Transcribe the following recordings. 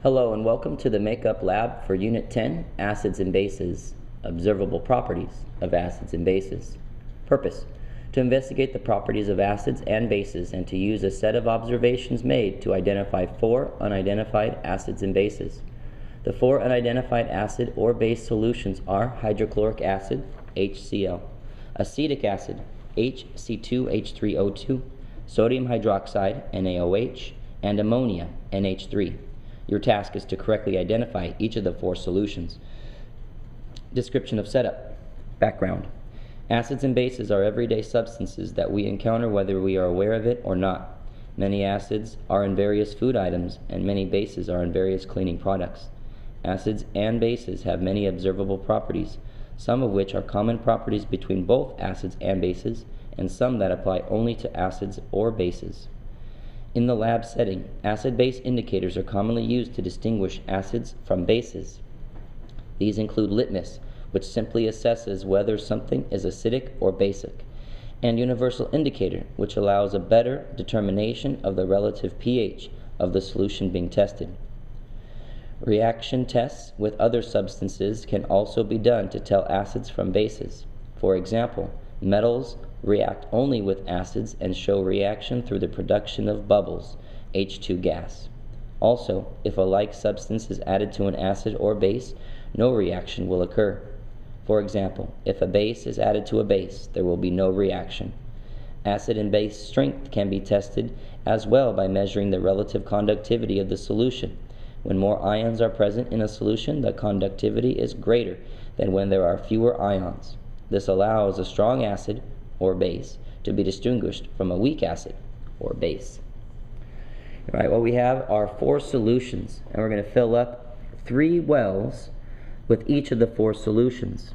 Hello and welcome to the Makeup Lab for Unit 10, Acids and Bases, Observable Properties of Acids and Bases. Purpose: to investigate the properties of acids and bases and to use a set of observations made to identify 4 unidentified acids and bases. The 4 unidentified acid or base solutions are hydrochloric acid, HCl, acetic acid, HC2H3O2, sodium hydroxide, NaOH, and ammonia, NH3. Your task is to correctly identify each of the 4 solutions. Description of setup. Background. Acids and bases are everyday substances that we encounter whether we are aware of it or not. Many acids are in various food items, and many bases are in various cleaning products. Acids and bases have many observable properties, some of which are common properties between both acids and bases, and some that apply only to acids or bases. In the lab setting, acid-base indicators are commonly used to distinguish acids from bases. These include litmus, which simply assesses whether something is acidic or basic, and universal indicator, which allows a better determination of the relative pH of the solution being tested. Reaction tests with other substances can also be done to tell acids from bases. For example, metals react only with acids and show reaction through the production of bubbles, H2 gas. Also, if a like substance is added to an acid or base, no reaction will occur. For example, if a base is added to a base, there will be no reaction. Acid and base strength can be tested as well by measuring the relative conductivity of the solution. When more ions are present in a solution, the conductivity is greater than when there are fewer ions. This allows a strong acid or base to be distinguished from a weak acid or base. All right, what we have are 4 solutions, and we're going to fill up 3 wells with each of the 4 solutions.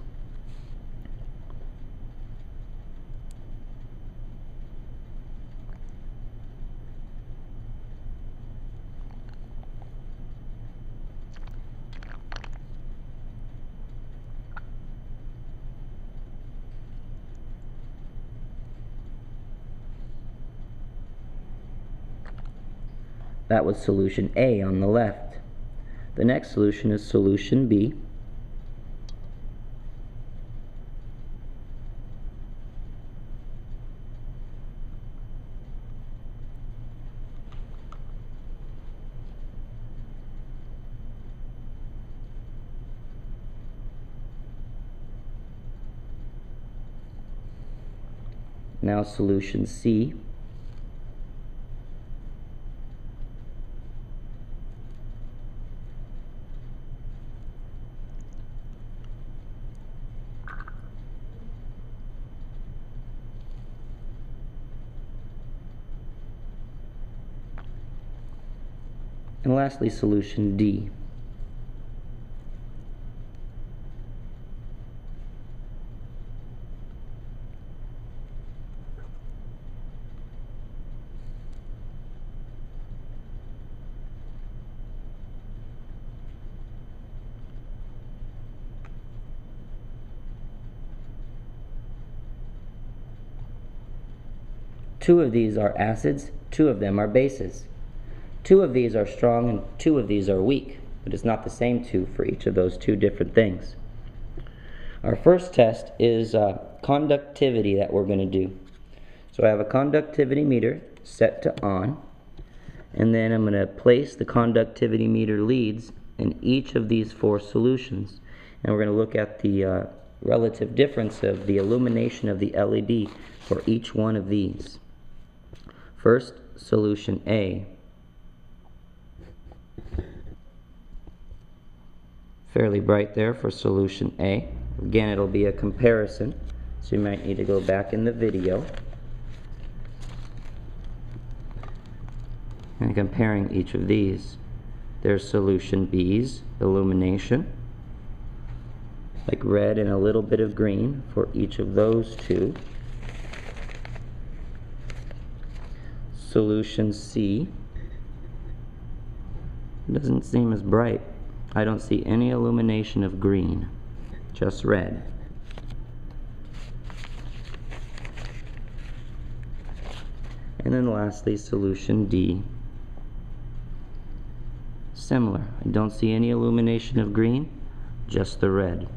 That was solution A on the left. The next solution is solution B. Now solution C. And lastly, solution D. Two of these are acids, 2 of them are bases. 2 of these are strong and 2 of these are weak, but it's not the same 2 for each of those 2 different things. Our first test is conductivity that we're going to do. So I have a conductivity meter set to on, and then I'm going to place the conductivity meter leads in each of these 4 solutions, and we're going to look at the relative difference of the illumination of the LED for each one of these. First, solution A. Fairly bright there for solution A. Again, it'll be a comparison, so you might need to go back in the video and comparing each of these. There's solution B's illumination, like red and a little bit of green for each of those 2. Solution C doesn't seem as bright. I don't see any illumination of green, just red. And then lastly, solution D. similar. I don't see any illumination of green, just the red.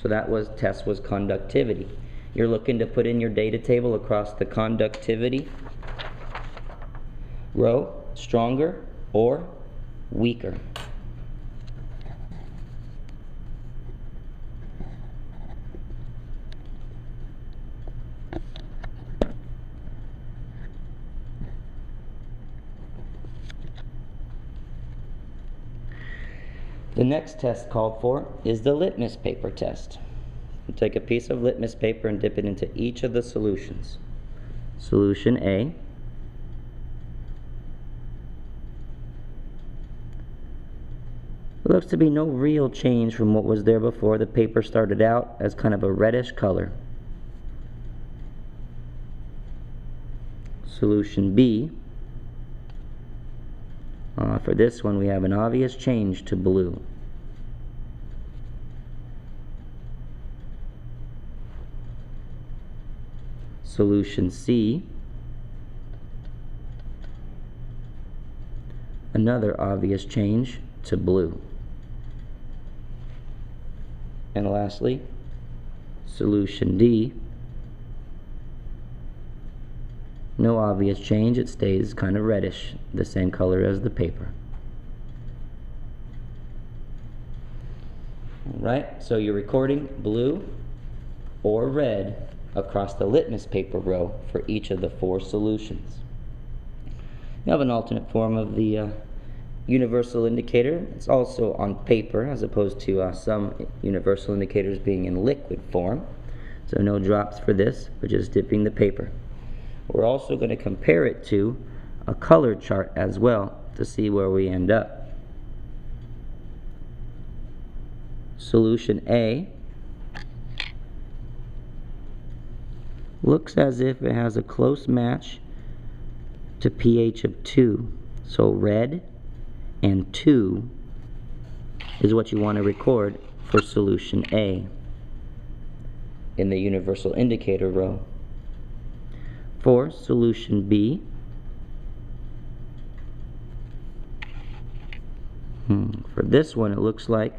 So that test was conductivity. You're looking to put in your data table across the conductivity row, stronger or weaker. The next test called for is the litmus paper test. You take a piece of litmus paper and dip it into each of the solutions. Solution A, there looks to be no real change from what was there before. The paper started out as kind of a reddish color. Solution B, for this one we have an obvious change to blue. Solution C, another obvious change to blue. And lastly, solution D, no obvious change, it stays kind of reddish, the same color as the paper. Alright, so you're recording blue or red across the litmus paper row for each of the 4 solutions. You have an alternate form of the universal indicator. It's also on paper as opposed to some universal indicators being in liquid form. So no drops for this, but just dipping the paper. We're also going to compare it to a color chart as well to see where we end up. Solution A looks as if it has a close match to pH of 2. So red and 2 is what you want to record for solution A in the universal indicator row. For solution B, for this one it looks like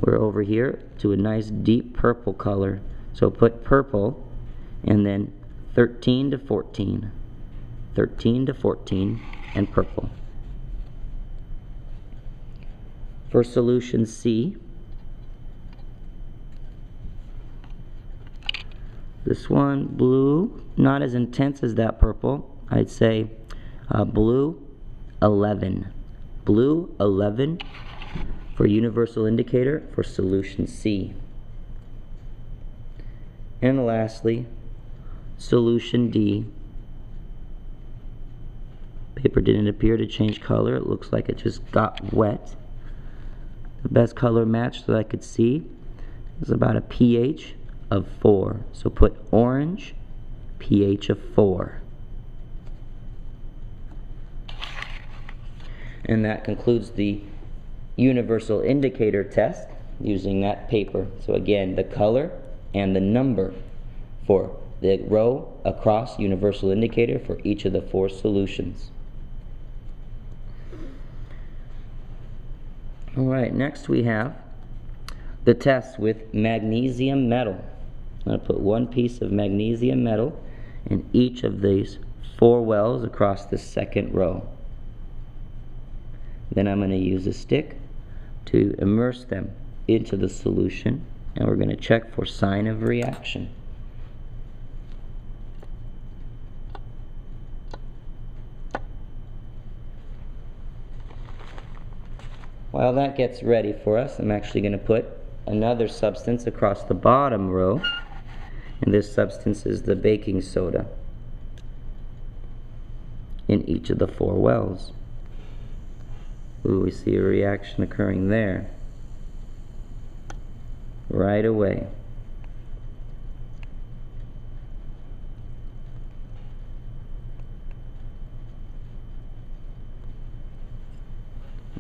we're over here to a nice deep purple color. So put purple and then 13 to 14. 13 to 14 and purple. For solution C, this one, blue, not as intense as that purple. I'd say blue 11. Blue 11 for universal indicator for solution C. And lastly, solution D. Paper didn't appear to change color. It looks like it just got wet. The best color match that I could see is about a pH of 4. So put orange, pH of 4. And that concludes the universal indicator test using that paper. So again, the color and the number for the row across universal indicator for each of the 4 solutions. Alright, next we have the test with magnesium metal. I'm going to put one piece of magnesium metal in each of these 4 wells across the second row. Then I'm going to use a stick to immerse them into the solution, and we're going to check for sign of reaction. While that gets ready for us, I'm actually going to put another substance across the bottom row, and this substance is the baking soda in each of the 4 wells. Ooh, we see a reaction occurring there right away.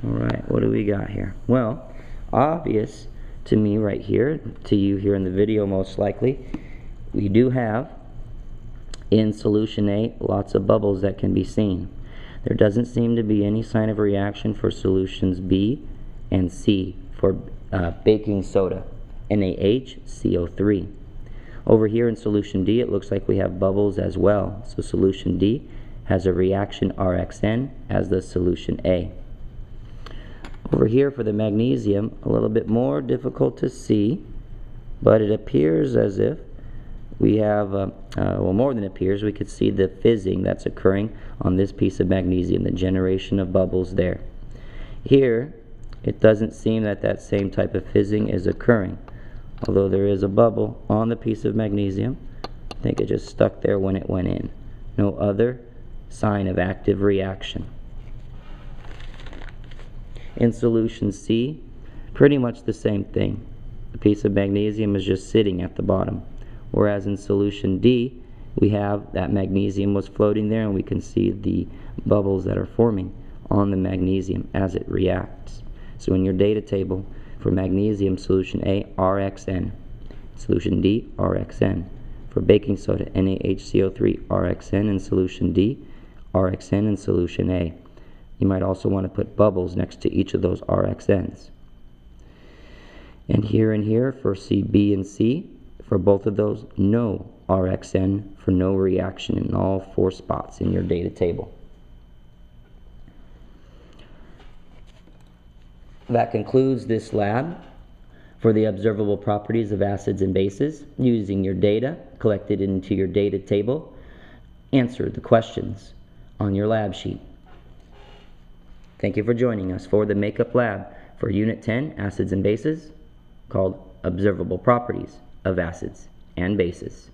Alright, what do we got here? Well, obvious to me right here, to you here in the video most likely, we do have In solution A, lots of bubbles that can be seen. There doesn't seem to be any sign of reaction for solutions B and C for baking soda, NaHCO3. Over here in solution D, it looks like we have bubbles as well. So solution D has a reaction RXN as the solution A. Over here for the magnesium, a little bit more difficult to see, but it appears as if we have, well, more than appears, we could see the fizzing that's occurring on this piece of magnesium, the generation of bubbles there. Here, it doesn't seem that that same type of fizzing is occurring, although there is a bubble on the piece of magnesium. I think it just stuck there when it went in. No other sign of active reaction. In solution C, pretty much the same thing. The piece of magnesium is just sitting at the bottom. Whereas in solution D, we have that magnesium was floating there, and we can see the bubbles that are forming on the magnesium as it reacts. So in your data table, for magnesium, solution A, RXN. Solution D, RXN. For baking soda, NaHCO3, RXN in solution D, RXN in solution A. You might also want to put bubbles next to each of those RXNs. And here for C, B, and C, for both of those, no RXN for no reaction in all 4 spots in your data table. That concludes this lab for the observable properties of acids and bases. Using your data collected into your data table, answer the questions on your lab sheet. Thank you for joining us for the Makeup Lab for Unit 10, Acids and Bases, called Observable Properties of Acids and Bases.